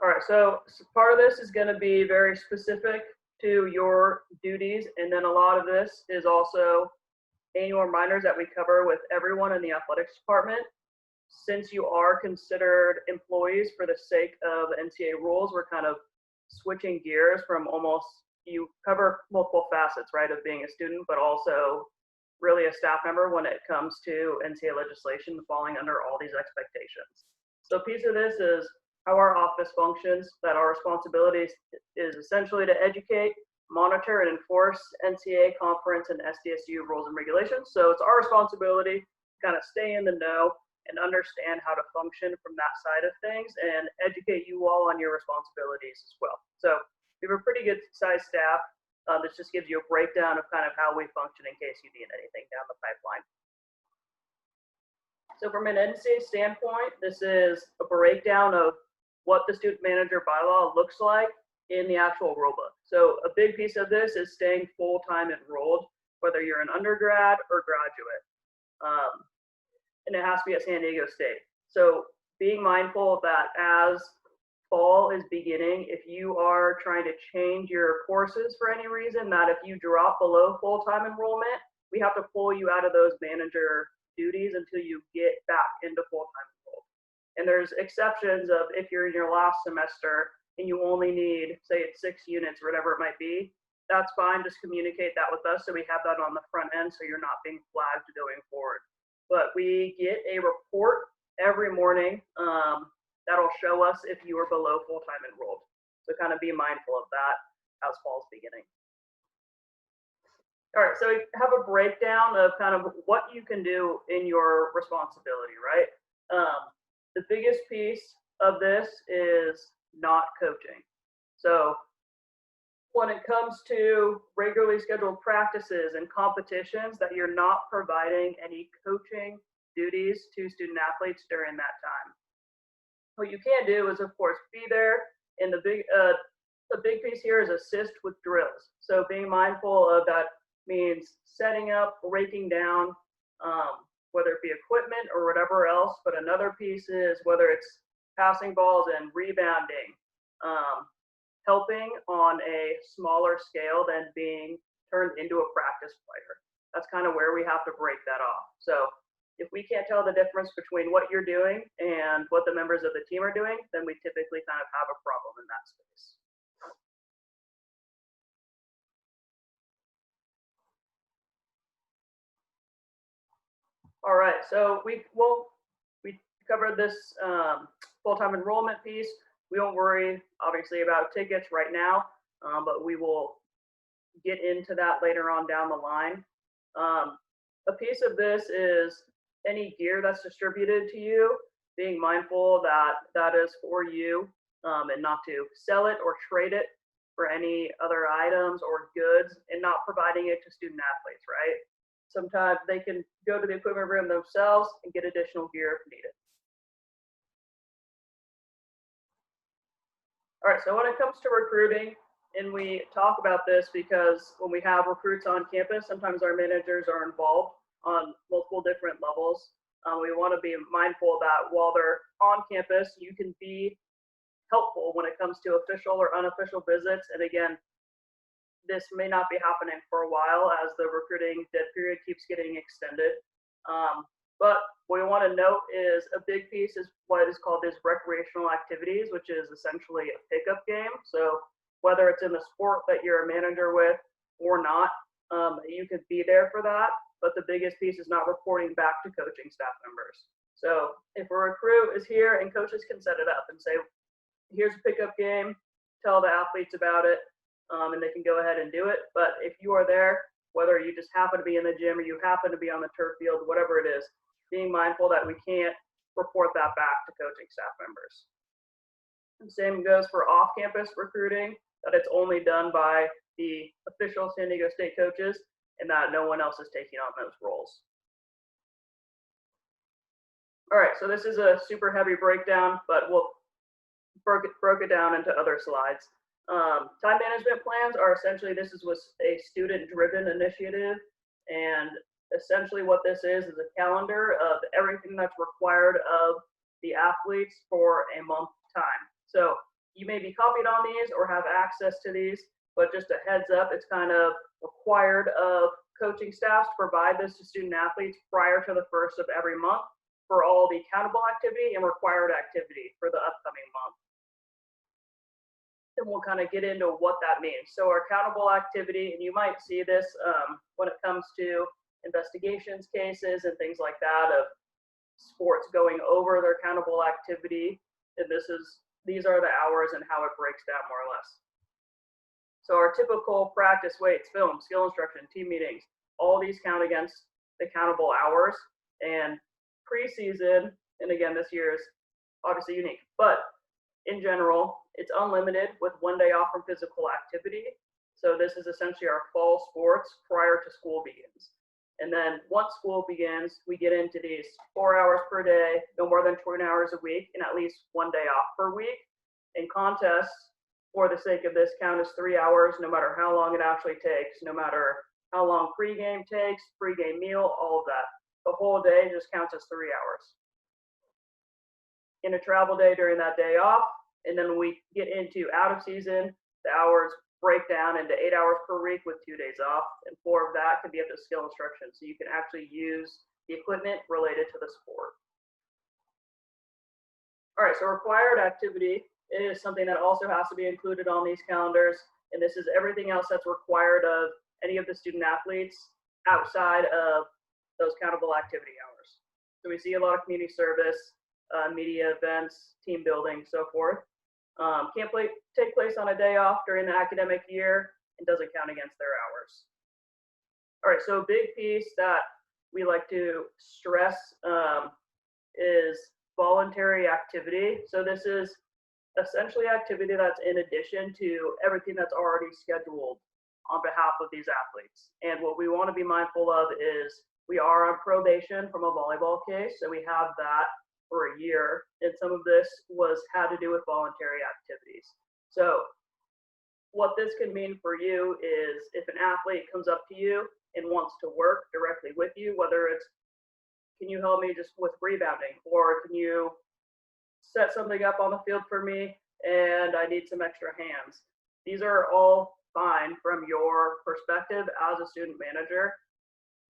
All right, so part of this is going to be very specific to your duties, and then a lot of this is also annual reminders that we cover with everyone in the athletics department. Since you are considered employees for the sake of NCAA rules, we're kind of switching gears from almost, you cover multiple facets, right, of being a student, but also really a staff member when it comes to NCAA legislation falling under all these expectations. So a piece of this is how our office functions, that our responsibility is essentially to educate, monitor, and enforce NCAA conference and SDSU rules and regulations. So it's our responsibility to kind of stay in the know and understand how to function from that side of things and educate you all on your responsibilities as well. So we have a pretty good sized staff. This just gives you a breakdown of kind of how we function in case you need anything down the pipeline. So from an NCAA standpoint, this is a breakdown of what the student manager bylaw looks like in the actual rulebook. So a big piece of this is staying full-time enrolled, whether you're an undergrad or graduate. And it has to be at San Diego State. So being mindful that as fall is beginning, if you are trying to change your courses for any reason, that if you drop below full-time enrollment, we have to pull you out of those manager duties until you get back into full-time enrolled. And there's exceptions of if you're in your last semester and you only need, say it's 6 units or whatever it might be, that's fine. Just communicate that with us so we have that on the front end so you're not being flagged going forward. But we get a report every morning that'll show us if you are below full-time enrolled. So kind of be mindful of that as fall's beginning. All right, so we have a breakdown of kind of what you can do in your responsibility, right? The biggest piece of this is not coaching. So when it comes to regularly scheduled practices and competitions, that you're not providing any coaching duties to student athletes during that time. What you can do is, of course, be there. And the big piece here is assist with drills. So being mindful of that means setting up, raking down, whether it be equipment or whatever else. But another piece is whether it's passing balls and rebounding, helping on a smaller scale than being turned into a practice player. That's kind of where we have to break that off. So if we can't tell the difference between what you're doing and what the members of the team are doing, then we typically kind of have a problem in that space. All right, so we covered this full-time enrollment piece. We won't worry, obviously, about tickets right now, but we will get into that later on down the line. A piece of this is any gear that's distributed to you, being mindful that that is for you and not to sell it or trade it for any other items or goods and not providing it to student athletes, right? Sometimes they can go to the equipment room themselves and get additional gear if needed. All right, so when it comes to recruiting, and we talk about this because when we have recruits on campus, sometimes our managers are involved on multiple different levels. We want to be mindful that while they're on campus, you can be helpful when it comes to official or unofficial visits. And again, this may not be happening for a while as the recruiting dead period keeps getting extended. But what we want to note is a big piece is what is called these recreational activities, which is essentially a pickup game. So whether it's in the sport that you're a manager with or not, you could be there for that. But the biggest piece is not reporting back to coaching staff members. So if a recruit is here and coaches can set it up and say, here's a pickup game, tell the athletes about it, and they can go ahead and do it. But if you are there, whether you just happen to be in the gym or you happen to be on the turf field, whatever it is, being mindful that we can't report that back to coaching staff members. And same goes for off-campus recruiting, that it's only done by the official San Diego State coaches and that no one else is taking on those roles. All right, so this is a super heavy breakdown, but we'll broke it down into other slides. Time management plans are essentially, this was a student-driven initiative, and essentially what this is a calendar of everything that's required of the athletes for a month time. So you may be copied on these or have access to these, but just a heads up, it's kind of required of coaching staffs to provide this to student athletes prior to the first of every month for all the countable activity and required activity for the upcoming month. And we'll kind of get into what that means. So our countable activity, and you might see this when it comes to investigations cases and things like that of sports going over their countable activity. And these are the hours and how it breaks down more or less. So our typical practice, weights, film, skill instruction, team meetings, all these count against the countable hours. And preseason, and again, this year is obviously unique, but in general, it's unlimited with 1 day off from physical activity. So this is essentially our fall sports prior to school begins. And then once school begins, we get into these 4 hours per day, no more than 20 hours a week, and at least 1 day off per week. And contests, for the sake of this, count as 3 hours, no matter how long it actually takes, no matter how long pregame takes, pregame meal, all of that. The whole day just counts as 3 hours. In a travel day during that day off, and then when we get into out of season, the hours break down into 8 hours per week with 2 days off, and 4 of that can be up to skill instruction, so you can actually use the equipment related to the sport. All right, so required activity is something that also has to be included on these calendars, and this is everything else that's required of any of the student athletes outside of those countable activity hours. So we see a lot of community service, media events, team building, so forth. Can't take place on a day off during the academic year and doesn't count against their hours. All right, so a big piece that we like to stress is voluntary activity. So this is essentially activity that's in addition to everything that's already scheduled on behalf of these athletes. And what we want to be mindful of is we are on probation from a volleyball case, so we have that for a year, and some of this had to do with voluntary activities. So what this can mean for you is if an athlete comes up to you and wants to work directly with you, whether it's, can you help me just with rebounding, or can you set something up on the field for me and I need some extra hands. These are all fine from your perspective as a student manager.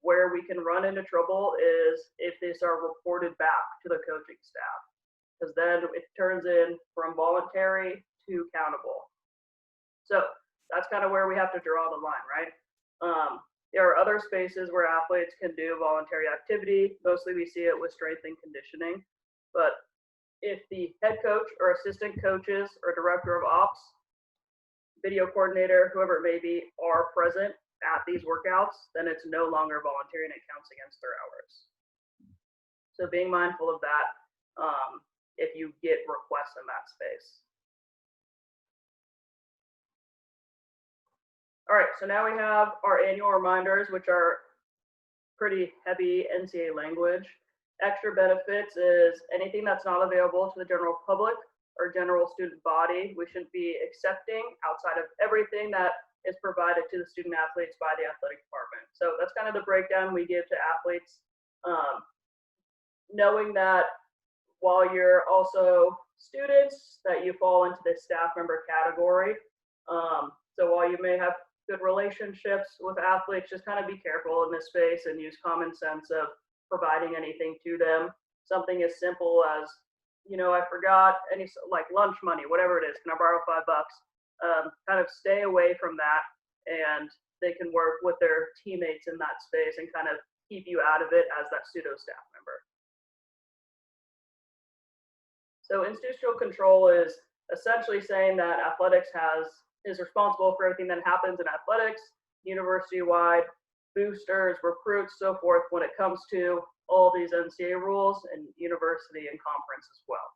Where we can run into trouble is if these are reported back to the coaching staff, because then it turns in from voluntary to countable. So that's kind of where we have to draw the line, right? There are other spaces where athletes can do voluntary activity. Mostly we see it with strength and conditioning. But if the head coach or assistant coaches or director of ops, video coordinator, whoever it may be, are present at these workouts, then it's no longer voluntary and it counts against their hours. So being mindful of that if you get requests in that space. All right, so now we have our annual reminders, which are pretty heavy NCAA language. Extra benefits is anything that's not available to the general public or general student body. We shouldn't be accepting outside of everything that is provided to the student athletes by the athletic department. So that's kind of the breakdown we give to athletes, knowing that while you're also students, that you fall into this staff member category. So while you may have good relationships with athletes, just kind of be careful in this space and use common sense of providing anything to them. Something as simple as, you know, I forgot any, like lunch money, whatever it is, can I borrow $5? Kind of stay away from that, and they can work with their teammates in that space and kind of keep you out of it as that pseudo staff member. So institutional control is essentially saying that athletics is responsible for everything that happens in athletics, university-wide, boosters, recruits, so forth, when it comes to all these NCAA rules and university and conference as well.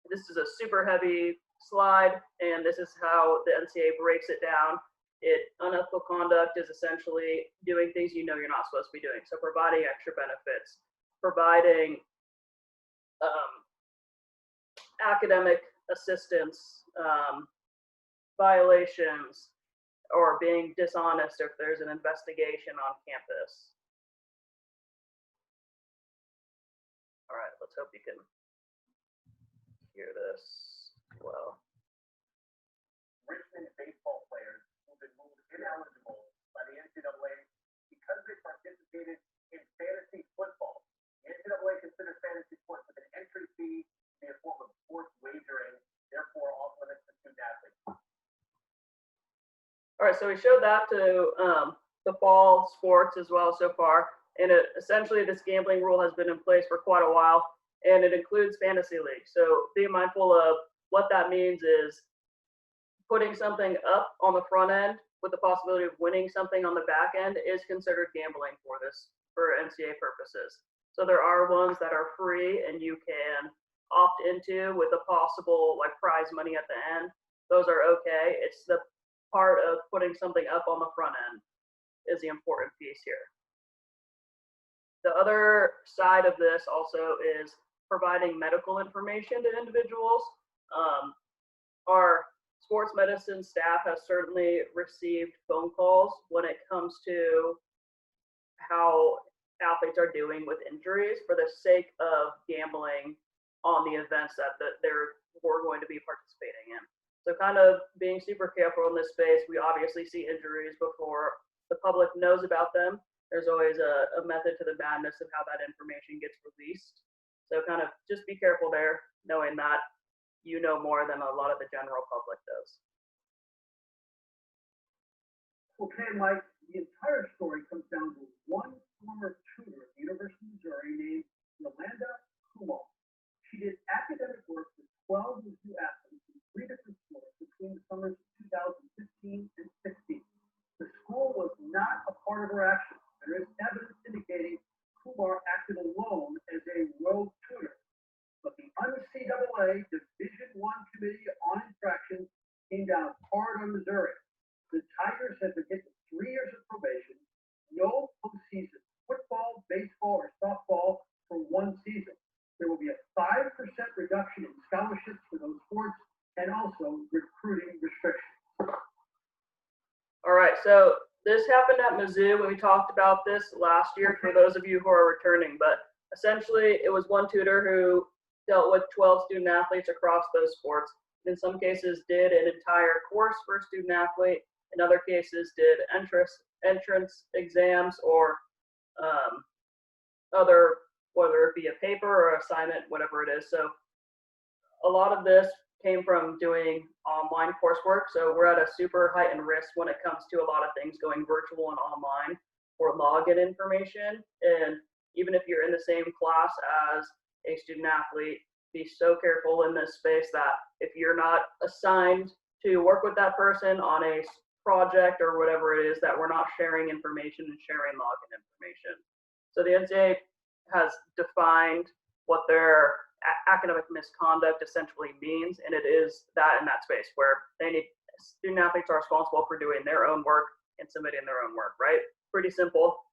This is a super heavy slide, and this is how the NCAA breaks it down. Unethical conduct is essentially doing things you know you're not supposed to be doing. So providing extra benefits, providing academic assistance, violations, or being dishonest if there's an investigation on campus. All right, let's hope you can hear this. All right, so we showed that to the fall sports as well so far. And essentially, this gambling rule has been in place for quite a while, and it includes fantasy leagues. So being mindful of what that means is putting something up on the front end with the possibility of winning something on the back end is considered gambling for NCAA purposes. So there are ones that are free and you can opt into with a possible like prize money at the end. Those are okay. It's the part of putting something up on the front end is the important piece here. The other side of this also is providing medical information to individuals. Our sports medicine staff has certainly received phone calls when it comes to how athletes are doing with injuries for the sake of gambling on the events that we're going to be participating in. So kind of being super careful in this space. We obviously see injuries before the public knows about them. There's always a method to the madness of how that information gets released. So kind of just be careful there, knowing that you know more than a lot of the general public does. Okay, Mike, the entire story comes down to one former tutor at the University of Missouri named Yolanda Kumar. She did academic work with 12 Mizzou athletes in 3 different schools between the summers of 2015 and 16. The school was not a part of her action. There is evidence indicating Kumar acted alone as a rogue tutor. But the NCAA Division I Committee on Infractions came down hard on Missouri. The Tigers have been hit with 3 years of probation, no postseason football, baseball, or softball for 1 season. There will be a 5% reduction in scholarships for those sports and also recruiting restrictions. All right, so this happened at Mizzou when we talked about this last year for those of you who are returning, but essentially it was one tutor who dealt with 12 student athletes across those sports. In some cases did an entire course for a student athlete. In other cases did entrance exams or other, whether it be a paper or assignment, whatever it is. So a lot of this came from doing online coursework. So we're at a super heightened risk when it comes to a lot of things going virtual and online for login information. And even if you're in the same class as a student athlete, be so careful in this space that if you're not assigned to work with that person on a project or whatever it is, that we're not sharing information and sharing login information. So the NCAA has defined what their academic misconduct essentially means, and it is that in that space where student athletes are responsible for doing their own work and submitting their own work, right? Pretty simple.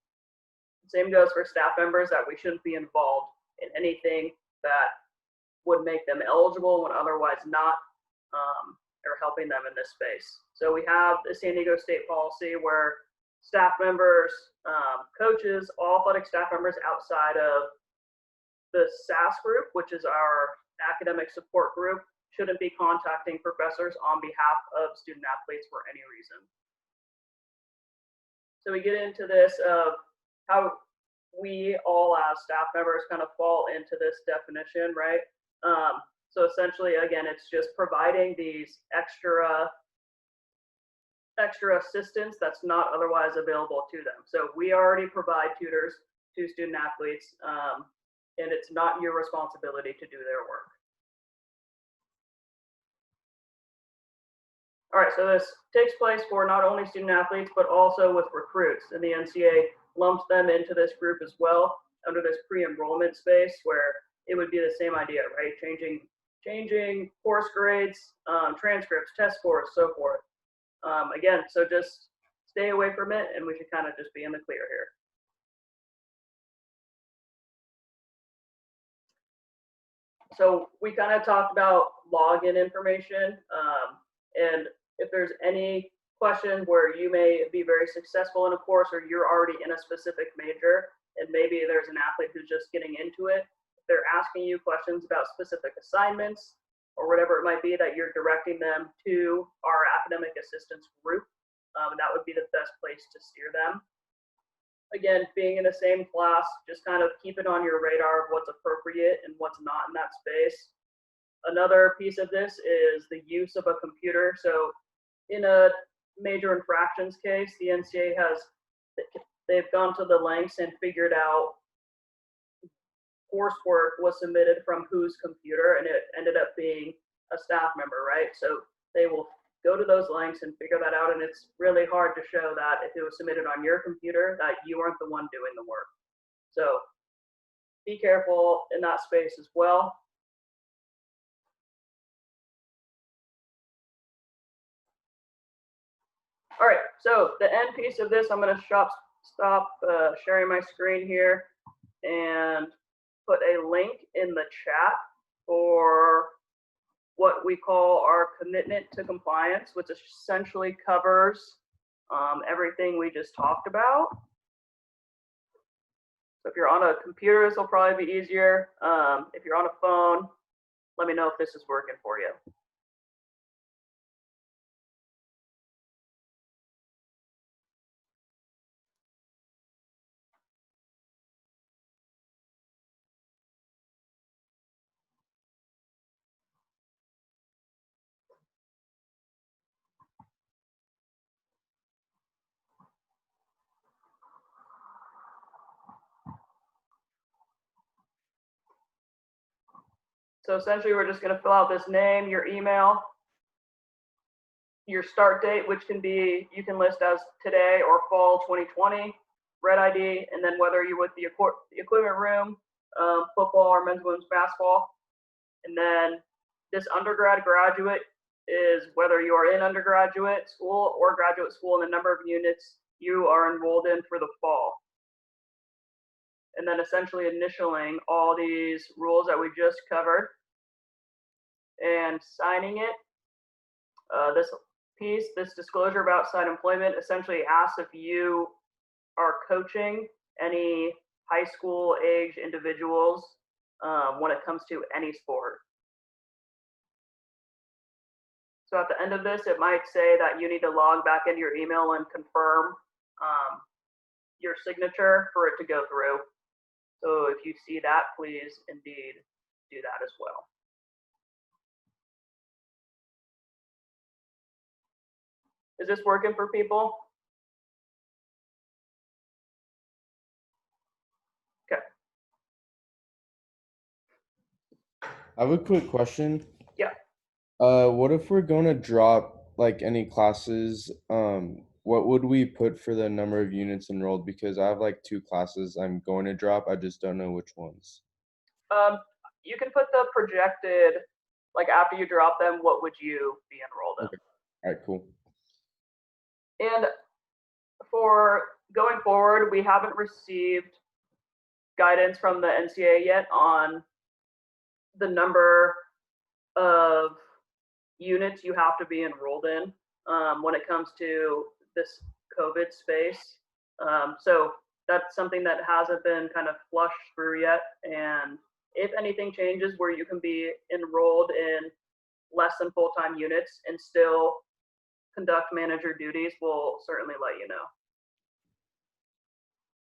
Same goes for staff members, that we shouldn't be involved in anything that would make them eligible when otherwise not, or helping them in this space. So we have the San Diego State policy where staff members, coaches, all athletic staff members outside of the SAS group, which is our academic support group, shouldn't be contacting professors on behalf of student athletes for any reason. So we get into this of how we all as staff members kind of fall into this definition, right? So essentially, again, it's just providing these extra assistance that's not otherwise available to them. So we already provide tutors to student athletes, and it's not your responsibility to do their work. All right, so this takes place for not only student athletes, but also with recruits, and the NCAA lumps them into this group as well under this pre-enrollment space where it would be the same idea, right? Changing course grades, transcripts, test scores, so forth. Again, so just stay away from it, and we should kind of just be in the clear here. So we kind of talked about login information, and if there's any question where you may be very successful in a course or you're already in a specific major and maybe there's an athlete who's just getting into it, if they're asking you questions about specific assignments or whatever it might be, that you're directing them to our academic assistance group, that would be the best place to steer them. Again, being in the same class, just kind of keep it on your radar of what's appropriate and what's not in that space. Another piece of this is the use of a computer. So in a major infractions case, the NCA they've gone to the lengths and figured out coursework was submitted from whose computer, and it ended up being a staff member, right? So they will go to those lengths and figure that out, and it's really hard to show that if it was submitted on your computer that you aren't the one doing the work. So be careful in that space as well. All right, so the end piece of this, I'm going to stop sharing my screen here and put a link in the chat for what we call our commitment to compliance, which essentially covers everything we just talked about. So if you're on a computer, this will probably be easier. If you're on a phone, let me know if this is working for you. So essentially, we're just going to fill out this name, your email, your start date, which can be, you can list as today or fall 2020, red ID, and then whether you're with the equipment room, football or men's women's basketball. And then this undergrad graduate is whether you are in undergraduate school or graduate school and the number of units you are enrolled in for the fall. And then essentially initialing all these rules that we just covered and signing it. This piece, this disclosure about site employment, essentially asks if you are coaching any high school age individuals when it comes to any sport. So at the end of this, it might say that you need to log back into your email and confirm your signature for it to go through. So if you see that, please indeed do that as well. Is this working for people? Okay. I have a quick question. Yeah. What if we're going to drop like any classes? What would we put for the number of units enrolled? Because I have like 2 classes I'm going to drop. I just don't know which ones. You can put the projected, like after you drop them, what would you be enrolled in? Okay. All right, cool. And for going forward, we haven't received guidance from the NCAA yet on the number of units you have to be enrolled in when it comes to this COVID space. So that's something that hasn't been kind of flushed through yet. And if anything changes where you can be enrolled in less than full-time units and still conduct manager duties, we'll certainly let you know.